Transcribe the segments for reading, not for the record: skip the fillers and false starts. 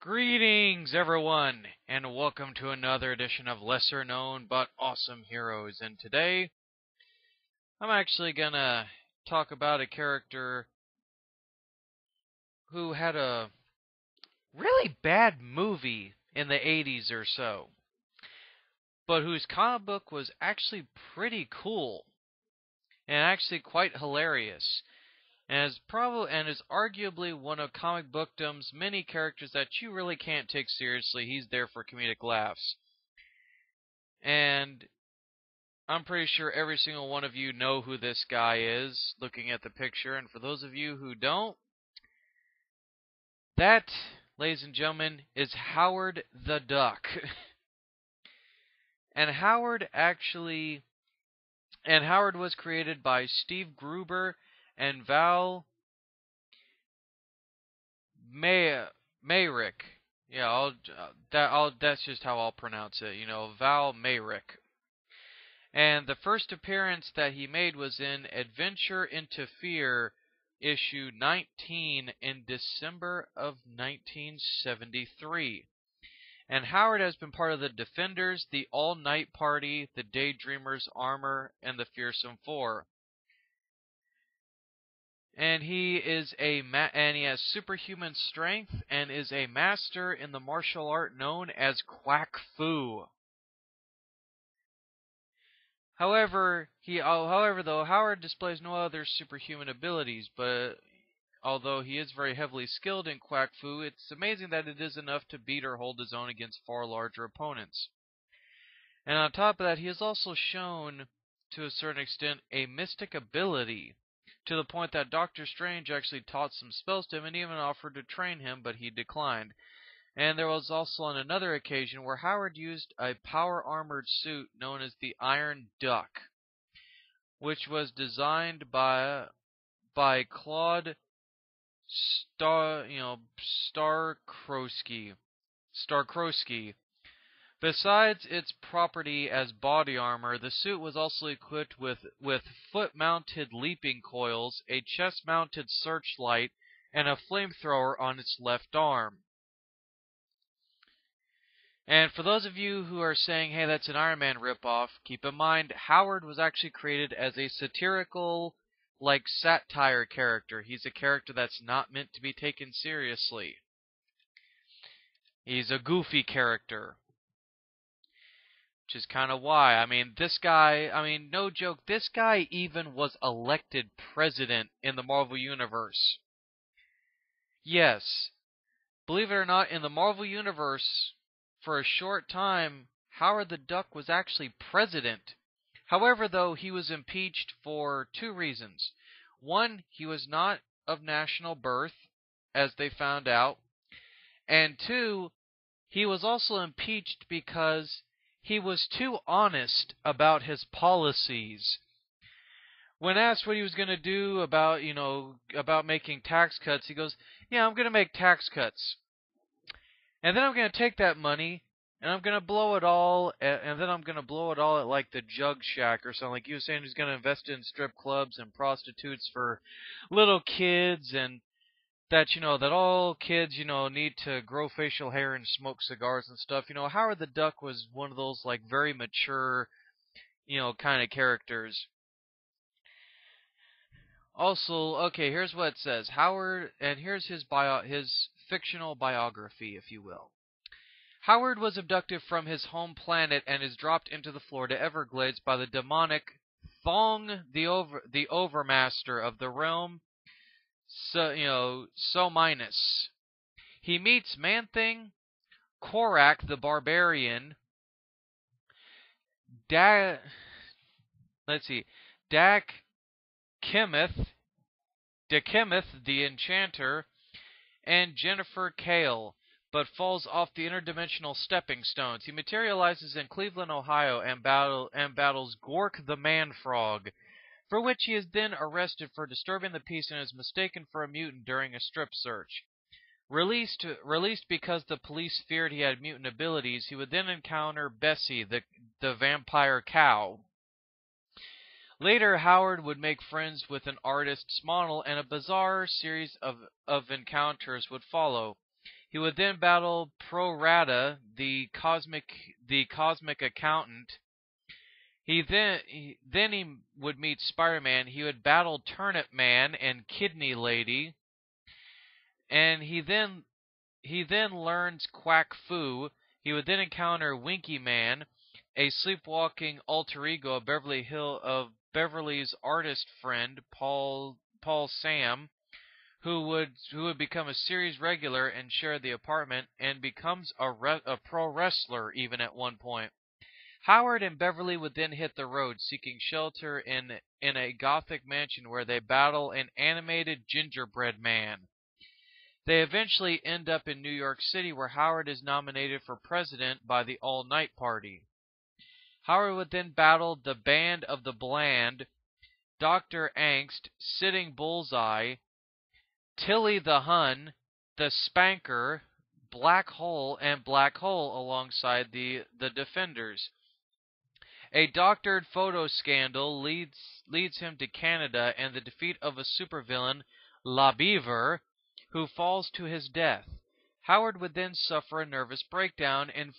Greetings, everyone, and welcome to another edition of Lesser Known but Awesome Heroes. And today, I'm actually gonna talk about a character who had a really bad movie in the 80s or so, but whose comic book was actually pretty cool and actually quite hilarious. And is arguably one of comic bookdom's many characters that you really can't take seriously. He's there for comedic laughs. And I'm pretty sure every single one of you know who this guy is, looking at the picture. And for those of you who don't, that, ladies and gentlemen, is Howard the Duck. and Howard actually, and Howard was created by Steve Gruber and Val Mayrick. Yeah, that's just how I'll pronounce it. Val Mayrick. And the first appearance that he made was in Adventure into Fear, issue 19 in December of 1973. And Howard has been part of the Defenders, the All Night Party, the Daydreamers Armor, and the Fearsome Four. And he has superhuman strength and is a master in the martial art known as Quack Fu. However, though Howard displays no other superhuman abilities, but although he is very heavily skilled in Quack Fu, it's amazing that it is enough to beat or hold his own against far larger opponents. And on top of that, he has also shown, to a certain extent, a mystic ability, to the point that Doctor Strange actually taught some spells to him and even offered to train him, but he declined. And there was also on another occasion where Howard used a power-armored suit known as the Iron Duck, which was designed by Claude Starkrowski. Besides its property as body armor, the suit was also equipped with foot-mounted leaping coils, a chest-mounted searchlight, and a flamethrower on its left arm. And for those of you who are saying, hey, that's an Iron Man ripoff, keep in mind, Howard was actually created as a satirical, satire character. He's a character that's not meant to be taken seriously. He's a goofy character. Which is kind of why. No joke, this guy even was elected president in the Marvel Universe. Yes. Believe it or not, in the Marvel Universe, for a short time, Howard the Duck was actually president. However, though, he was impeached for two reasons. One, he was not of national birth, as they found out. And two, he was also impeached because he was too honest about his policies. When asked what he was going to do about making tax cuts, he goes, yeah, I'm going to make tax cuts. And then I'm going to take that money, and I'm going to blow it all, and then I'm going to blow it all at, the Jug Shack or something. Like he was saying, he's going to invest in strip clubs and prostitutes for little kids, and that, that all kids, need to grow facial hair and smoke cigars and stuff. Howard the Duck was one of those, very mature, kind of characters. Also, okay, here's what it says. Howard, and here's his fictional biography, if you will. Howard was abducted from his home planet and is dropped into the Florida Everglades by the demonic Bong, the Overmaster of the realm, Minus. He meets Man-Thing, Korak the Barbarian, Dak Kemeth the Enchanter, and Jennifer Kale, but falls off the interdimensional stepping stones. He materializes in Cleveland, Ohio, and battles Gork the Man-Frog, for which he is then arrested for disturbing the peace and is mistaken for a mutant during a strip search. Released because the police feared he had mutant abilities, he would then encounter Bessie, the vampire cow. Later, Howard would make friends with an artist's model, and a bizarre series of encounters would follow. He would then battle Pro Rata, the cosmic accountant. He would meet Spider-Man. He would battle Turnip Man and Kidney Lady, and he then learns Quack Fu. He would then encounter Winky Man, a sleepwalking alter ego of Beverly's artist friend Paul Sam, who would become a series regular and share the apartment, and becomes a pro wrestler even at one point. Howard and Beverly would then hit the road, seeking shelter in a gothic mansion where they battle an animated gingerbread man. They eventually end up in New York City, where Howard is nominated for president by the All Night Party. Howard would then battle the Band of the Bland, Dr. Angst, Sitting Bullseye, Tilly the Hun, the Spanker, Black Hole, and Black Hole alongside the Defenders. A doctored photo scandal leads him to Canada and the defeat of a supervillain, La Beaver, who falls to his death. Howard would then suffer a nervous breakdown and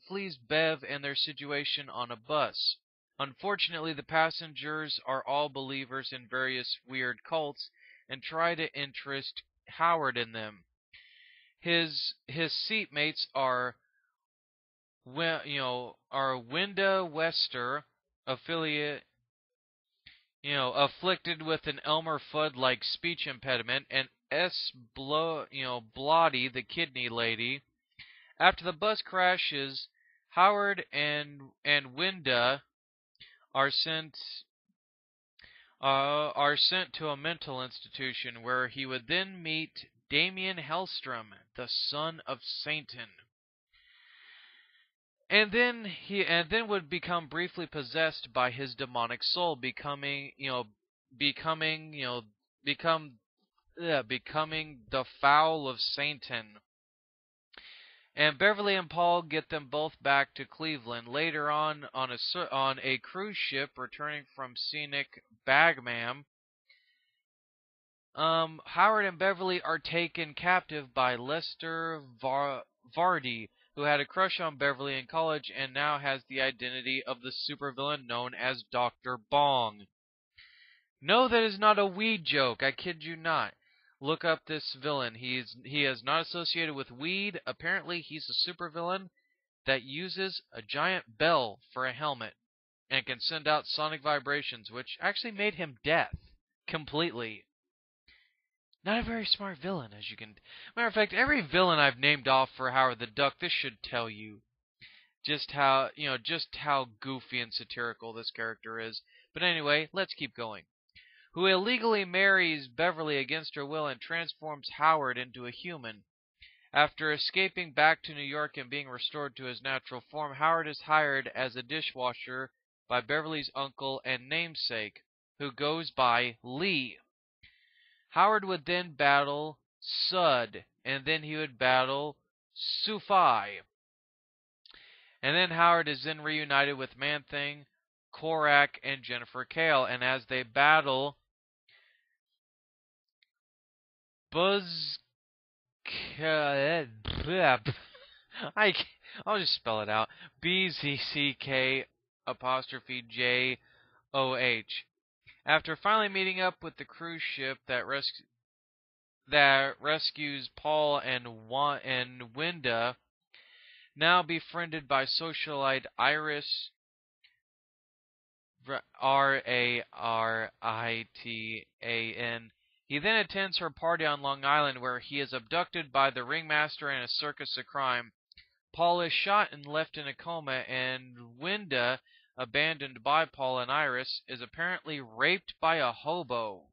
flees Bev and their situation on a bus. Unfortunately, the passengers are all believers in various weird cults and try to interest Howard in them. His seatmates are Winda Wester, affiliate, afflicted with an Elmer Fudd-like speech impediment, and Blotty, the Kidney Lady. After the bus crashes, Howard and Winda are sent to a mental institution, where he would then meet Damien Hellstrom, the son of Satan. And then would become briefly possessed by his demonic soul, becoming the fowl of Satan. And Beverly and Paul get them both back to Cleveland. Later on a cruise ship returning from scenic Bagman, Howard and Beverly are taken captive by Lester Vardy, who had a crush on Beverly in college and now has the identity of the supervillain known as Dr. Bong. No, that is not a weed joke. I kid you not. Look up this villain. He is not associated with weed. Apparently, he's a supervillain that uses a giant bell for a helmet and can send out sonic vibrations, which actually made him deaf completely. Not a very smart villain, as you can... Matter of fact, every villain I've named off for Howard the Duck, this should tell you just how goofy and satirical this character is. But anyway, let's keep going. Who illegally marries Beverly against her will and transforms Howard into a human. After escaping back to New York and being restored to his natural form, Howard is hired as a dishwasher by Beverly's uncle and namesake, who goes by Lee. Howard would then battle Sud, and then he would battle Sufai. And then Howard is then reunited with Man-Thing, Korak, and Jennifer Kale, and as they battle I'll just spell it out. BZCK apostrophe JOH. After finally meeting up with the cruise ship that rescues Paul and Winda, now befriended by socialite Iris Raritan, he then attends her party on Long Island, where he is abducted by the ringmaster in a circus of crime. Paul is shot and left in a coma, and Winda, abandoned by Paul and Iris, is apparently raped by a hobo.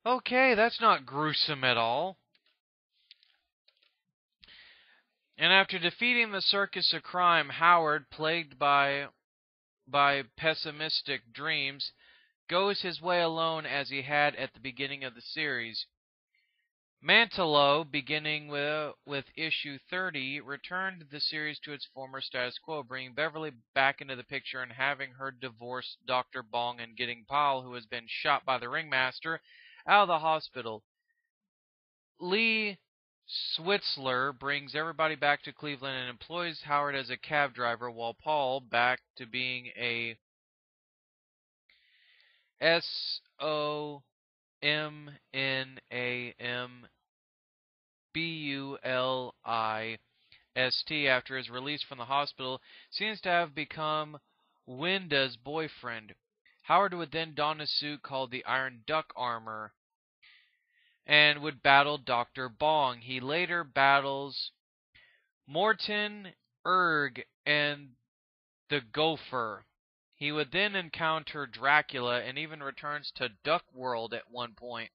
Okay, that's not gruesome at all. And after defeating the circus of crime, Howard, plagued by pessimistic dreams, goes his way alone as he had at the beginning of the series. Mantelo, beginning with issue 30, returned the series to its former status quo, bringing Beverly back into the picture and having her divorce Dr. Bong and getting Paul, who has been shot by the ringmaster, out of the hospital. Lee Switzler brings everybody back to Cleveland and employs Howard as a cab driver, while Paul, back to being a SOMNAMBULIST after his release from the hospital, seems to have become Winda's boyfriend. Howard would then don a suit called the Iron Duck armor and would battle Dr. Bong. He later battles Morton Erg and the Gopher. He would then encounter Dracula and even returns to Duck World at one point.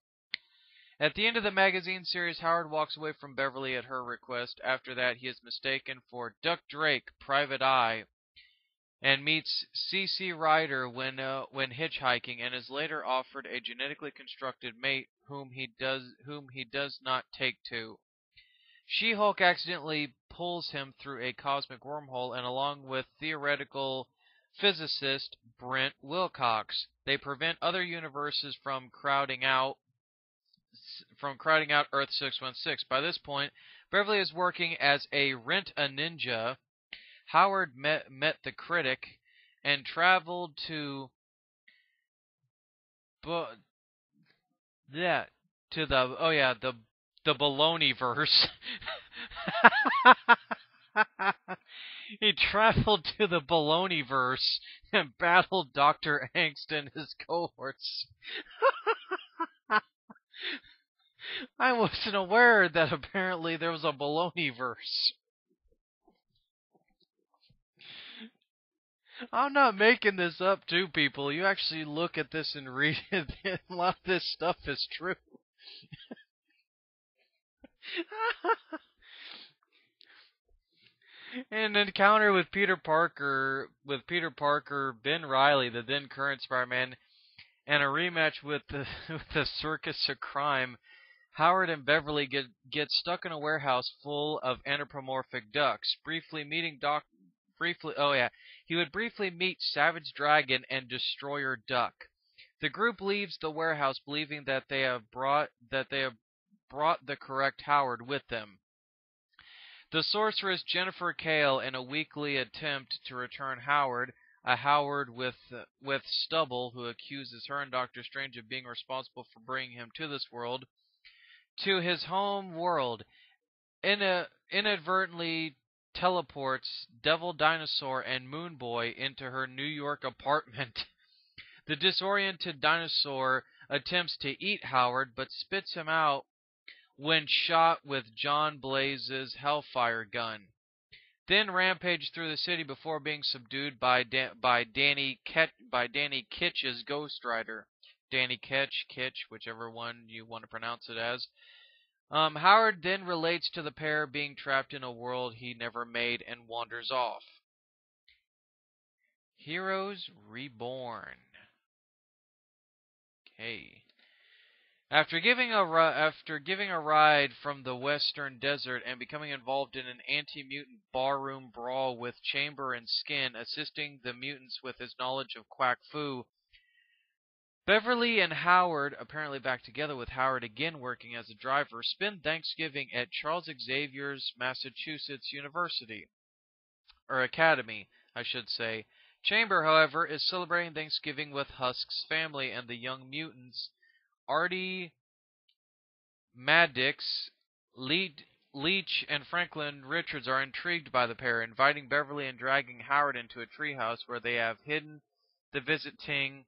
At the end of the magazine series, Howard walks away from Beverly at her request. After that, he is mistaken for Duck Drake, Private Eye, and meets C.C. Ryder when hitchhiking, and is later offered a genetically constructed mate whom he does not take to. She-Hulk accidentally pulls him through a cosmic wormhole, and along with theoretical physicist Brent Wilcox, they prevent other universes from crowding out Earth 616. By this point, Beverly is working as a rent-a-ninja. Howard met the critic and traveled to the Baloneyverse. He traveled to the Baloneyverse and battled Dr. Angst and his cohorts. I wasn't aware that apparently there was a Baloneyverse. I'm not making this up too, people. You actually look at this and read it, and a lot of this stuff is true. An encounter with Peter Parker, Ben Reilly, the then current Spider-Man, and a rematch with the Circus of Crime. Howard and Beverly get stuck in a warehouse full of anthropomorphic ducks. He would briefly meet Savage Dragon and Destroyer Duck. The group leaves the warehouse believing that they have brought the correct Howard with them. The sorceress Jennifer Kale, in a weekly attempt to return Howard, a Howard with stubble who accuses her and Doctor Strange of being responsible for bringing him to this world, to his home world, inadvertently teleports Devil Dinosaur and Moon Boy into her New York apartment. The disoriented dinosaur attempts to eat Howard, but spits him out when shot with John Blaze's Hellfire gun. Then rampage through the city before being subdued by Danny Kitch's Ghost Rider. Danny Kitch, whichever one you want to pronounce it as. Howard then relates to the pair being trapped in a world he never made and wanders off. Heroes Reborn. Okay. After giving a ride from the western desert and becoming involved in an anti-mutant barroom brawl with Chamber and Skin assisting the mutants with his knowledge of Quack Fu, Beverly and Howard, apparently back together with Howard again working as a driver, spend Thanksgiving at Charles Xavier's Massachusetts Academy, I should say. Chamber, however, is celebrating Thanksgiving with Husk's family and the young mutants. Artie Maddox, Leach, and Franklin Richards are intrigued by the pair, inviting Beverly and dragging Howard into a treehouse where they have hidden the visiting...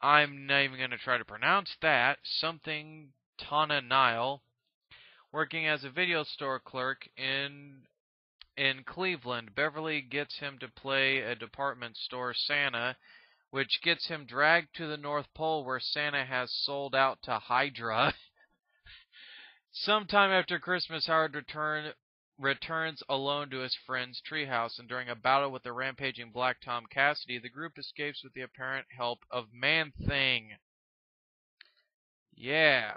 I'm not even going to try to pronounce that. Something Tana Nile, working as a video store clerk in Cleveland. Beverly gets him to play a department store Santa, which gets him dragged to the North Pole where Santa has sold out to Hydra. Sometime after Christmas, Howard returns alone to his friend's treehouse, and during a battle with the rampaging Black Tom Cassidy, the group escapes with the apparent help of Man-Thing. Yeah.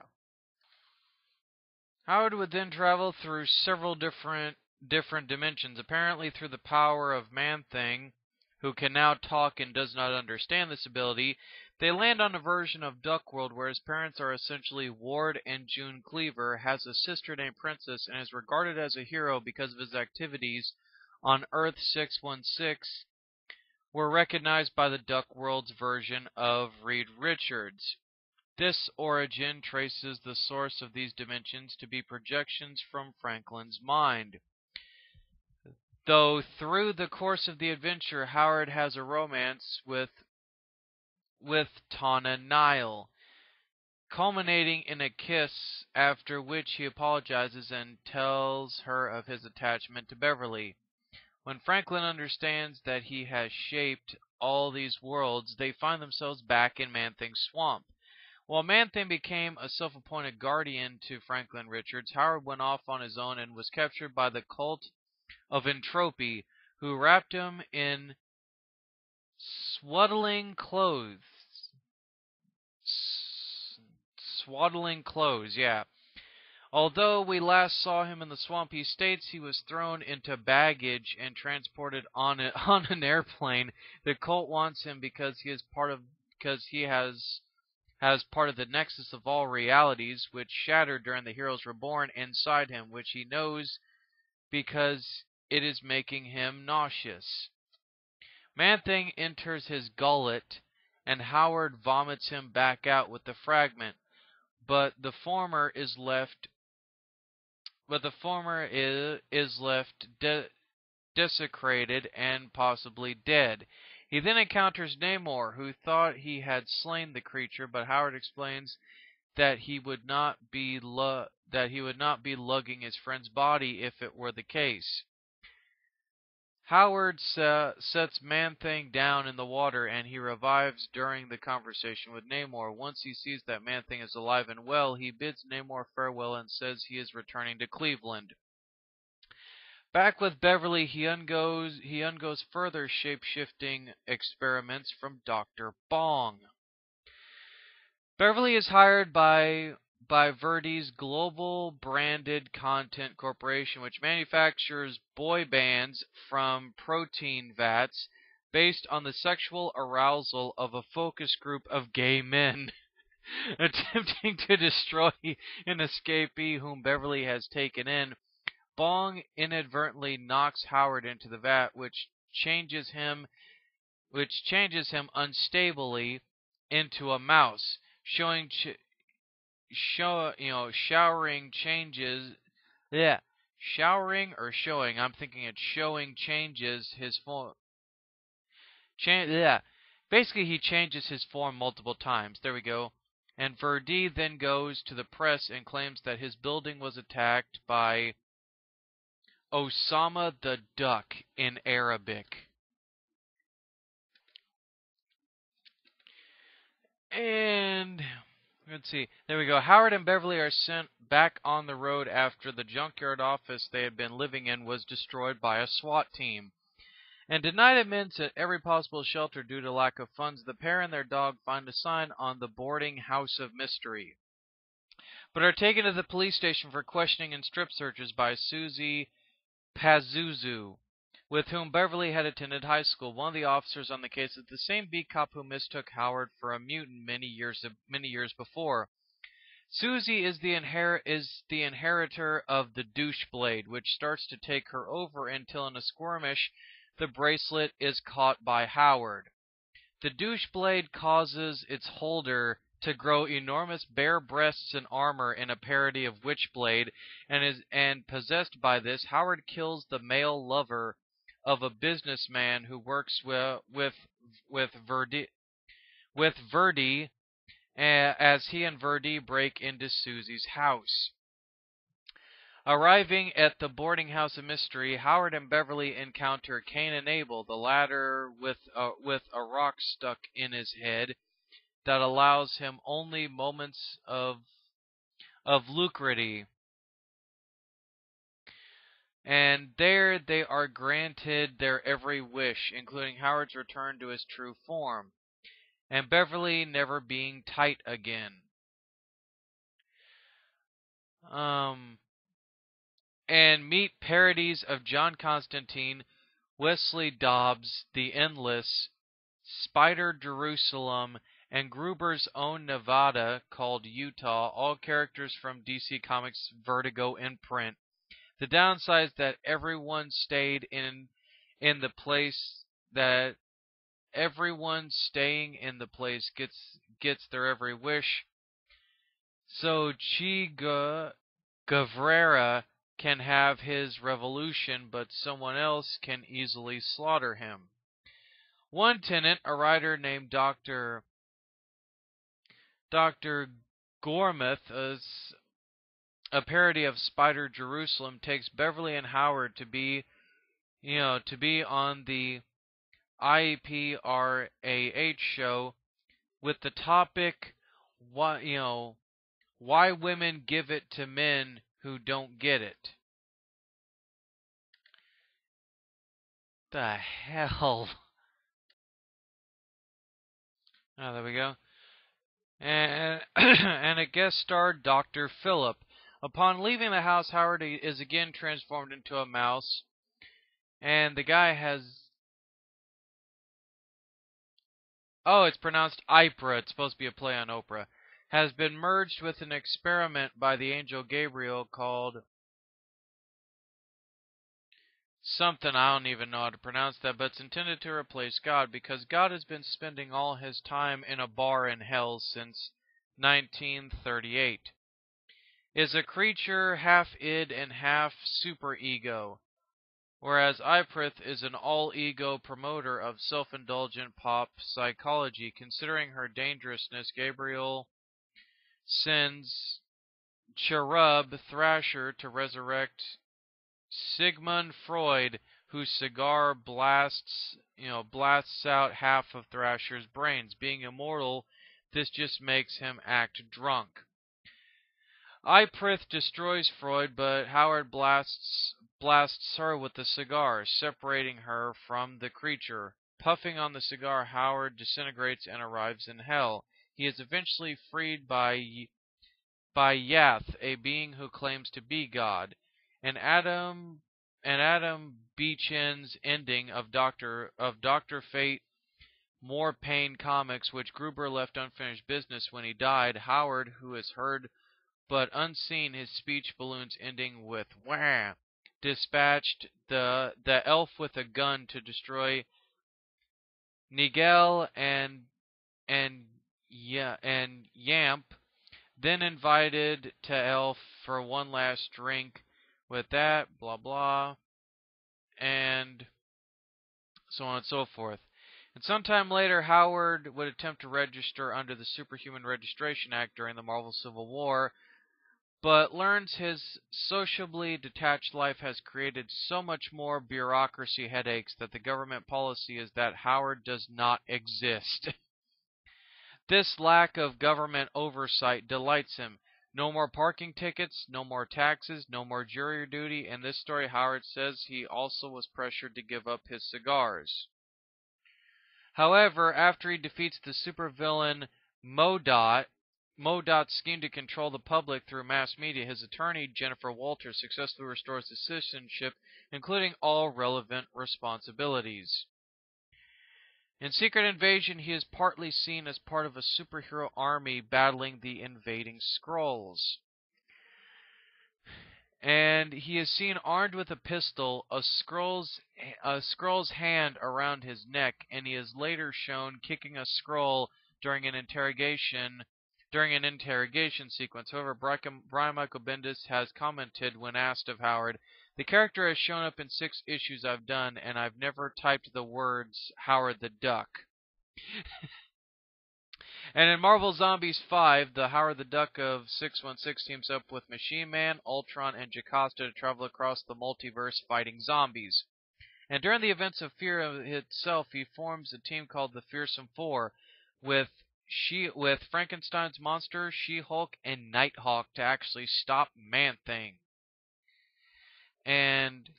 Howard would then travel through several different dimensions, apparently through the power of Man-Thing, who can now talk and does not understand this ability, they land on a version of Duckworld where his parents are essentially Ward and June Cleaver, has a sister named Princess, and is regarded as a hero because of his activities on Earth 616, were recognized by the Duckworld's version of Reed Richards. This origin traces the source of these dimensions to be projections from Franklin's mind. Though through the course of the adventure, Howard has a romance with Tana Nile, culminating in a kiss, after which he apologizes and tells her of his attachment to Beverly. When Franklin understands that he has shaped all these worlds, they find themselves back in Man-Thing's swamp. While Man-Thing became a self-appointed guardian to Franklin Richards, Howard went off on his own and was captured by the cult of Entropy, who wrapped him in swaddling clothes. Swaddling clothes, yeah. Although we last saw him in the swamp, he states he was thrown into baggage and transported on an airplane. The cult wants him because he has part of the nexus of all realities, which shattered during the Heroes Reborn, inside him, which he knows because it is making him nauseous. Man-Thing enters his gullet, and Howard vomits him back out with the fragment, but the former is left desecrated and possibly dead. He then encounters Namor, who thought he had slain the creature, but Howard explains that he would not be lugging his friend's body if it were the case. Howard sets Man-Thing down in the water, and he revives during the conversation with Namor. Once he sees that Man-Thing is alive and well, he bids Namor farewell and says he is returning to Cleveland. Back with Beverly, he undergoes further shape-shifting experiments from Dr. Bong. Beverly is hired by Verdi's Global Branded Content Corporation, which manufactures boy bands from protein vats based on the sexual arousal of a focus group of gay men attempting to destroy an escapee whom Beverly has taken in. Bong inadvertently knocks Howard into the vat, which changes him unstably into a mouse, showering changes his form. Basically, he changes his form multiple times. There we go. And Verdi then goes to the press and claims that his building was attacked by Osama the Duck in Arabic. And let's see. There we go. Howard and Beverly are sent back on the road after the junkyard office they had been living in was destroyed by a SWAT team. And denied admittance at every possible shelter due to lack of funds, the pair and their dog find a sign on the boarding house of mystery, but are taken to the police station for questioning and strip searches by Susie Pazuzu, with whom Beverly had attended high school. One of the officers on the case is the same beat cop who mistook Howard for a mutant many years before. Susie is the inheritor of the douche-blade, which starts to take her over until in a skirmish the bracelet is caught by Howard. The douche-blade causes its holder to grow enormous bare breasts and armor in a parody of Witchblade, and possessed by this, Howard kills the male lover of a businessman who works with Verdi as he and Verdi break into Susie's house. Arriving at the boarding house of mystery, Howard and Beverly encounter Cain and Abel, the latter with a rock stuck in his head that allows him only moments of lucidity. And there they are granted their every wish, including Howard's return to his true form, and Beverly never being tight again. And meet parodies of John Constantine, Wesley Dobbs, The Endless, Spider Jerusalem, and Gruber's own Nevada, called Utah, all characters from DC Comics' Vertigo imprint. The downside is that everyone stayed in the place that everyone staying in the place gets their every wish. So Guevara can have his revolution, but someone else can easily slaughter him. One tenant, a writer named Dr. Gormouth, a parody of Spider Jerusalem, takes Beverly and Howard to be on the IPRAH show with the topic why women give it to men who don't get it. The hell? Oh, there we go. And and a guest star, Dr. Phillip. Upon leaving the house, Howard is again transformed into a mouse, and the guy has... Oh, it's pronounced Ipra. It's supposed to be a play on Oprah. Has been merged with an experiment by the angel Gabriel called something. I don't even know how to pronounce that, but it's intended to replace God because God has been spending all his time in a bar in hell since 1938. Is a creature half id and half superego, whereas Iprith is an all-ego promoter of self-indulgent pop psychology. Considering her dangerousness, Gabriel sends Cherub Thrasher to resurrect Sigmund Freud, whose cigar blasts out half of Thrasher's brains. Being immortal, this just makes him act drunk. Iprith destroys Freud, but Howard blasts her with the cigar, separating her from the creature. Puffing on the cigar, Howard disintegrates and arrives in hell. He is eventually freed by Yath, a being who claims to be God. And Adam Beechen's ending of Dr. Fate More Pain comics, which Gruber left unfinished business when he died. Howard, who has heard but unseen his speech balloons ending with wah, dispatched the elf with a gun to destroy Nigel and Yamp, then invited to Elf for one last drink. With that, blah blah, and so on and so forth. And sometime later, Howard would attempt to register under the Superhuman Registration Act during the Marvel Civil War, but learns his sociably detached life has created so much more bureaucracy headaches that the government policy is that Howard does not exist. This lack of government oversight delights him. No more parking tickets, no more taxes, no more jury duty. In this story, Howard says he also was pressured to give up his cigars. However, after he defeats the supervillain MoDOT's scheme to control the public through mass media, his attorney, Jennifer Walters, successfully restores his citizenship, including all relevant responsibilities. In Secret Invasion, he is partly seen as part of a superhero army battling the invading Skrulls. And he is seen armed with a pistol, a Skrull's hand around his neck, and he is later shown kicking a Skrull during an interrogation sequence. However, Brian Michael Bendis has commented when asked of Howard, "The character has shown up in 6 issues I've done, and I've never typed the words Howard the Duck." And in Marvel Zombies 5, the Howard the Duck of 616 teams up with Machine Man, Ultron, and Jocasta to travel across the multiverse fighting zombies. And during the events of Fear itself, he forms a team called the Fearsome Four with Frankenstein's monster, She-Hulk, and Nighthawk to actually stop Man-Thing. And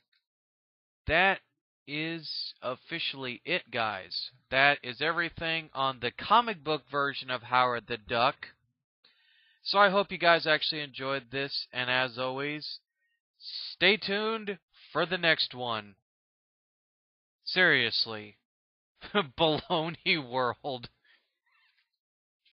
that is officially it, guys. That is everything on the comic book version of Howard the Duck. So I hope you guys actually enjoyed this, and as always, stay tuned for the next one. Seriously. Baloney World.